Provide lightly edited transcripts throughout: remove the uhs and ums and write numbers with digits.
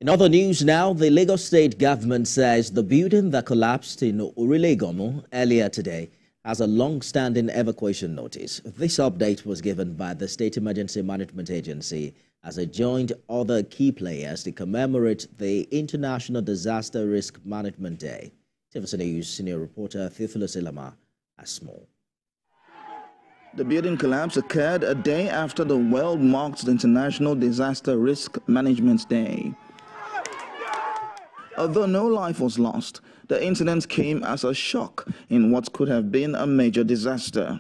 In other news now, the Lagos state government says the building that collapsed in Orile-Iganmu earlier today has a long-standing evacuation notice. This update was given by the State Emergency Management Agency as it joined other key players to commemorate the International Disaster Risk Management Day. TVC News senior reporter Orile-Iganmu has more. The building collapse occurred a day after the world marked the International Disaster Risk Management Day. Although no life was lost, the incident came as a shock in what could have been a major disaster.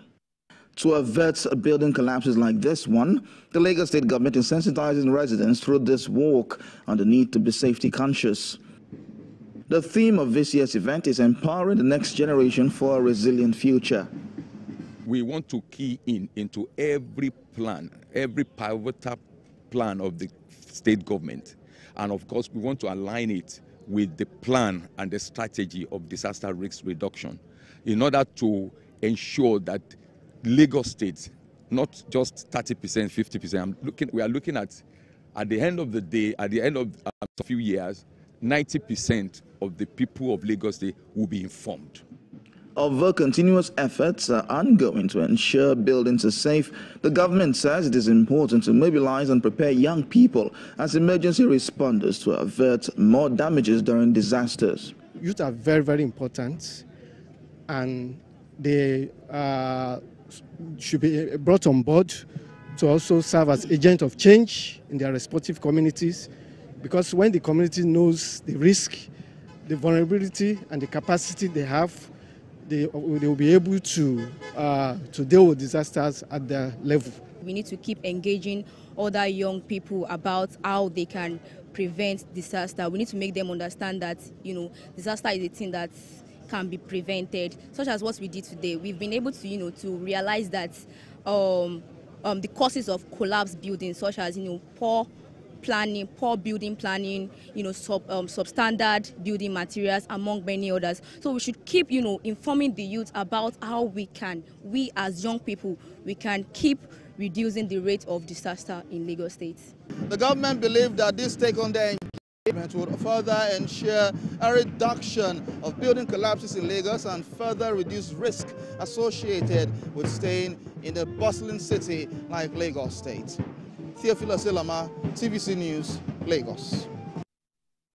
To avert building collapses like this one, the Lagos state government is sensitizing residents through this walk on the need to be safety conscious. The theme of this year's event is empowering the next generation for a resilient future. We want to key into every plan, every pivotal plan of the state government. And of course, we want to align it with the plan and the strategy of disaster risk reduction in order to ensure that Lagos State, not just 30%, 50%, we are looking at the end of the day, at the end of a few years, 90% of the people of Lagos State will be informed. Although continuous efforts are ongoing to ensure buildings are safe, the government says it is important to mobilize and prepare young people as emergency responders to avert more damages during disasters. Youth are very, very important, and they should be brought on board to also serve as agents of change in their respective communities, because when the community knows the risk, the vulnerability, and the capacity they have, they will be able to deal with disasters at their level. We need to keep engaging other young people about how they can prevent disaster. We need to make them understand that, disaster is a thing that can be prevented, such as what we did today. We've been able to, to realize that the causes of collapsed buildings, such as, poor planning, poor building planning, substandard building materials, among many others. So we should keep, informing the youth about how we as young people, we can keep reducing the rate of disaster in Lagos State. The government believes that this take-on-their engagement would further ensure a reduction of building collapses in Lagos and further reduce risk associated with staying in a bustling city like Lagos State. Orile-Iganmu, TVC News, Lagos.